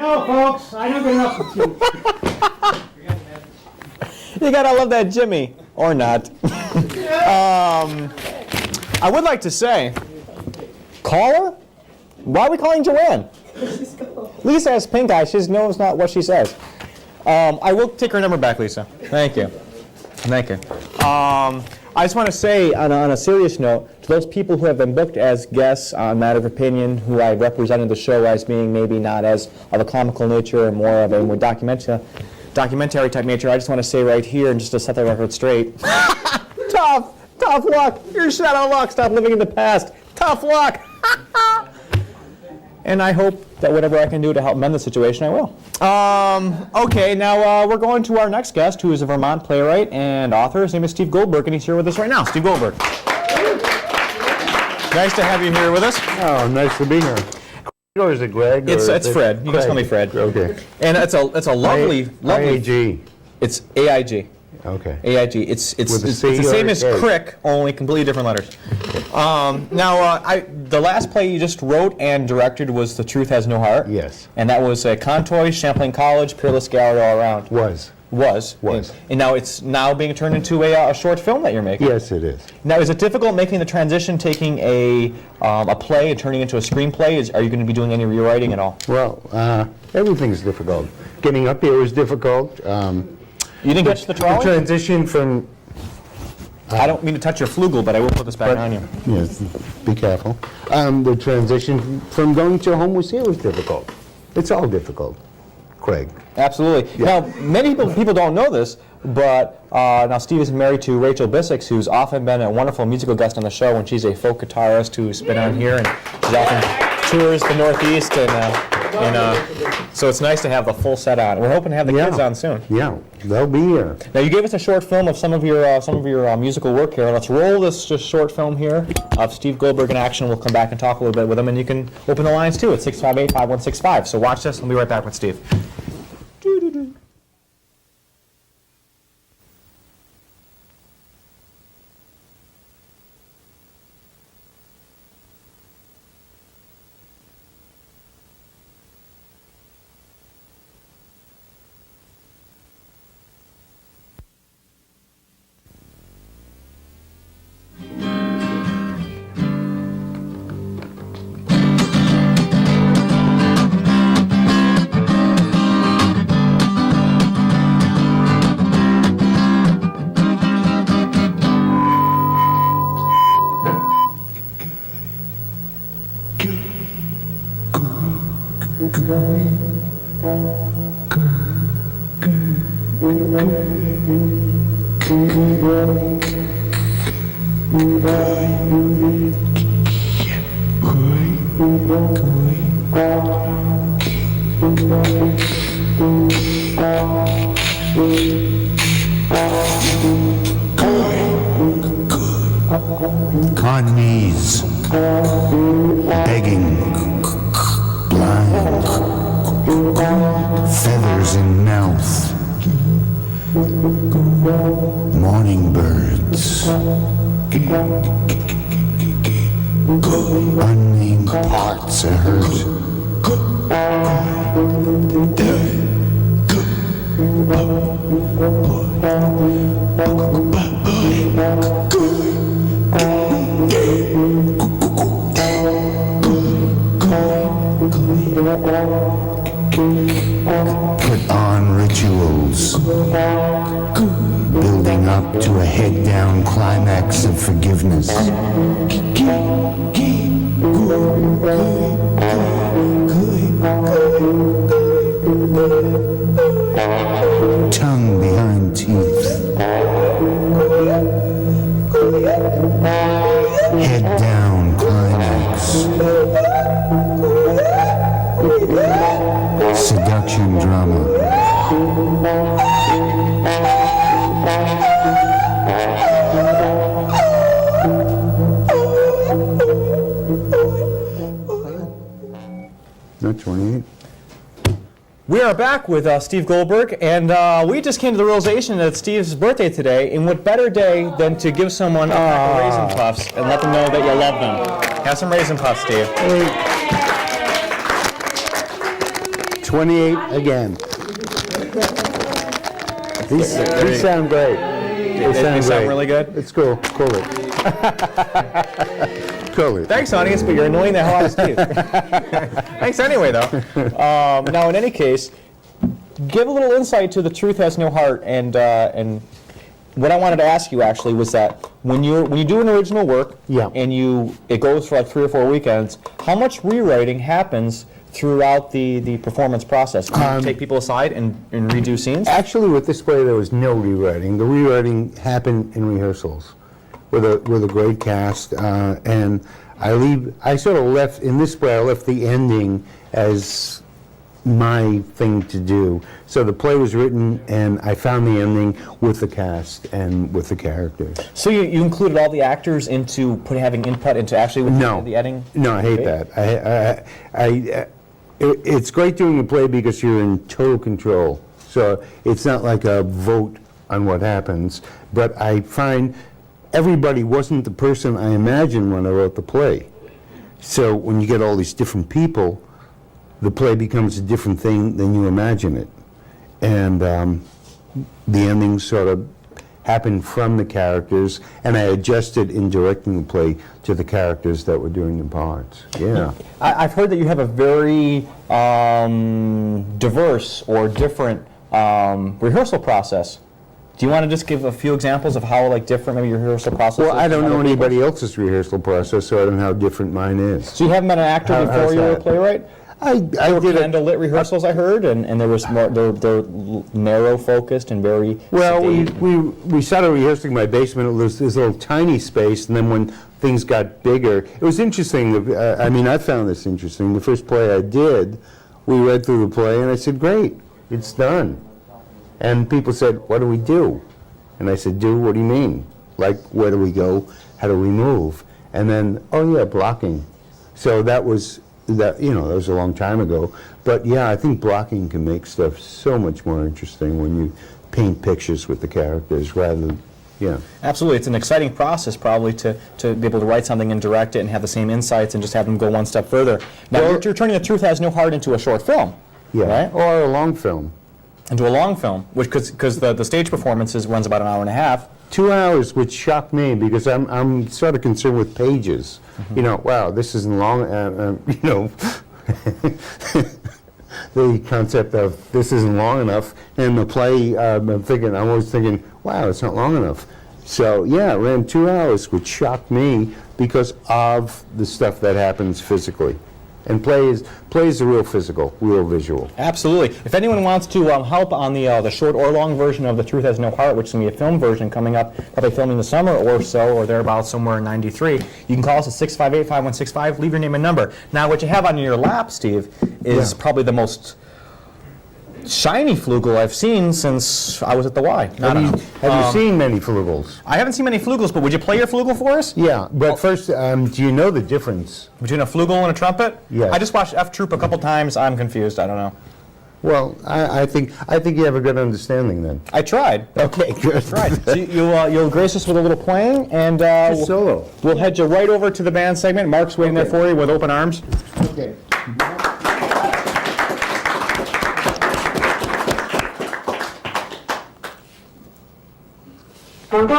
No, folks, I don't get enough with you. You gotta love that Jimmy, or not. I would like to say, caller? Why are we calling Joanne? Lisa has pink eye. She knows not what she says. I will take her number back, Lisa. Thank you. Thank you. I just want to say, on a serious note, to those people who have been booked as guests on Matter of Opinion, who I represented the show as being maybe not as of a comical nature or more of a more documentary type nature, I just want to say right here, and just to set the record straight, tough luck. You're shut out of luck. Stop living in the past. Tough luck. And I hope that whatever I can do to help mend the situation, I will. Okay, now we're going to our next guest, who is a Vermont playwright and author. His name is Steve Goldberg, and he's here with us right now. Steve Goldberg. Nice to have you here with us. Oh, nice to be here. Or is it Greg? It's Fred. You can call me Fred. Okay. And it's a lovely. IAG. It's AIG. Okay. AIG. It's With a the C same or as a K? Crick, only completely different letters. The last play you just wrote and directed was The Truth Has No Heart. Yes. And that was Contoy, Champlain College, Peerless Gallery all around. Was. And now it's being turned into a short film that you're making. Yes, it is. Now, is it difficult making the transition, taking a play and turning it into a screenplay? Are you going to be doing any rewriting at all? Well, everything's difficult. Getting up here was difficult. You didn't catch the The trolley? transition from... I don't mean to touch your flugel, but I will put this back on you. Yes, be careful. The transition from going to home was here was difficult. It's all difficult, Craig. Absolutely. Yeah. Now, many people don't know this, but now Steve is married to Rachel Bissix, who's often been a wonderful musical guest on the show, and she's a folk guitarist who's been on here, and she's often tours the Northeast, and so it's nice to have the full set on. We're hoping to have the kids on soon. Yeah, they'll be here. Now, you gave us a short film of some of your musical work here. Let's roll this just short film here of Steve Goldberg in action. We'll come back and talk a little bit with him, and you can open the lines too at 658-5165. So watch this. We'll be right back with Steve. On knees, begging, blind, feathers in mouth, morning birds, unnamed parts are hurt. Put on rituals, building up to a head-down climax of forgiveness. Tongue behind teeth. Head-down climax. Seduction drama. Not 28. We are back with Steve Goldberg, and we just came to the realization that it's Steve's birthday today, and what better day than to give someone a pack of Raisin Puffs and let them know that you love them. Have some Raisin Puffs, Steve. 28 again. These sound great. They sound really good? It's cool. Cool it. Cool it. Thanks, audience, but you're annoying the hell out of Steve. Thanks anyway, though. Now, in any case, give a little insight to The Truth Has No Heart, and what I wanted to ask you actually was that when you do an original work, Yeah. and it goes for like 3 or 4 weekends, how much rewriting happens throughout the performance process? Do you take people aside and redo scenes? Actually, with this play, there was no rewriting. The rewriting happened in rehearsals with a great cast, and I sort of left, in this play, I left the ending as my thing to do. So the play was written, and I found the ending with the cast and with the characters. So you included all the actors into having input into actually with No. the editing? No, I hate that. It's great doing a play because you're in total control. So it's not like a vote on what happens. But I find everybody wasn't the person I imagined when I wrote the play. So when you get all these different people, the play becomes a different thing than you imagine it. And the endings sort of happened from the characters, and I adjusted in directing the play to the characters that were doing the parts. Yeah. I've heard that you have a very diverse or different rehearsal process. Do you want to just give a few examples of how different maybe your rehearsal process is? Well, I don't from know other people's? anybody else's rehearsal process, so I don't know how different mine is. So you haven't been an actor How's before you were a that? playwright? I did it. Candlelit rehearsals, I heard, and there was more. They're narrow focused and very. Well, sedate. we started rehearsing in my basement. It was this little tiny space, and then when things got bigger, it was interesting. I found this interesting. The first play I did, we read through the play, and I said, "Great, it's done." And people said, "What do we do?" And I said, "Do? What do you mean? Like, where do we go? How do we move?" And then, "Oh yeah, blocking." So that was that was a long time ago. But yeah, I think blocking can make stuff so much more interesting when you paint pictures with the characters rather than, Absolutely, it's an exciting process probably to be able to write something and direct it and have the same insights and just have them go one step further. Now Well- you're turning The Truth Has No Heart into a short film, Yeah, right? or a long film. Into a long film, which because the stage performances runs about an hour and a half. 2 hours, which shocked me because I'm sort of concerned with pages. Wow, this isn't long. The concept of this isn't long enough, and the play, I'm always thinking, wow, it's not long enough. So yeah, it ran 2 hours, which shocked me because of the stuff that happens physically. And play is a real physical, real visual. Absolutely. If anyone wants to help on the short or long version of The Truth Has No Heart, which is going to be a film version coming up, probably filming the summer or so, or thereabouts somewhere in '93, you can call us at 658-5165, leave your name and number. Now, what you have on your lap, Steve, is probably the most shiny flugel I've seen since I was at the Y. Have you seen many flugels? I haven't seen many flugels, but would you play your flugel for us? Yeah, but first, do you know the difference? Between a flugel and a trumpet? Yes. I just watched F Troop a couple times. I'm confused. I don't know. Well, I think you have a good understanding then. I tried. Okay, good. Right. So you'll grace us with a little playing, and Just solo. we'll head you right over to the band segment. Mark's waiting there for you with open arms. Okay. Thank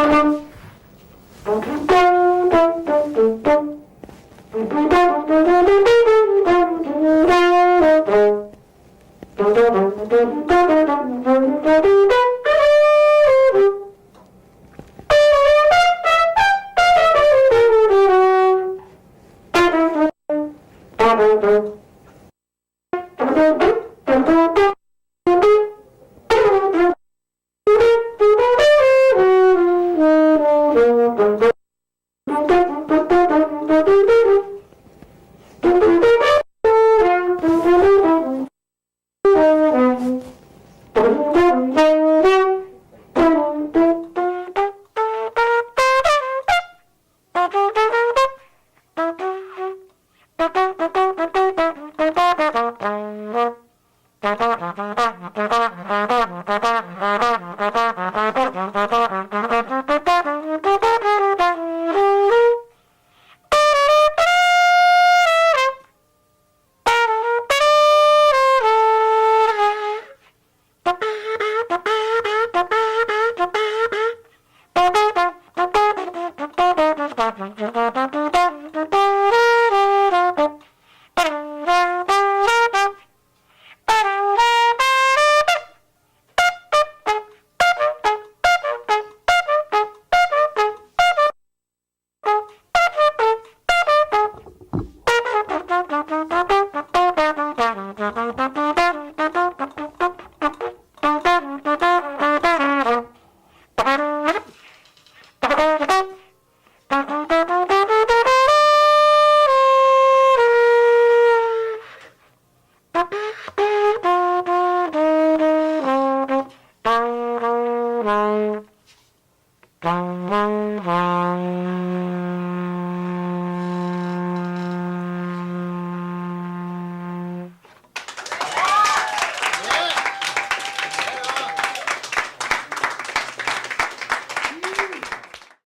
you.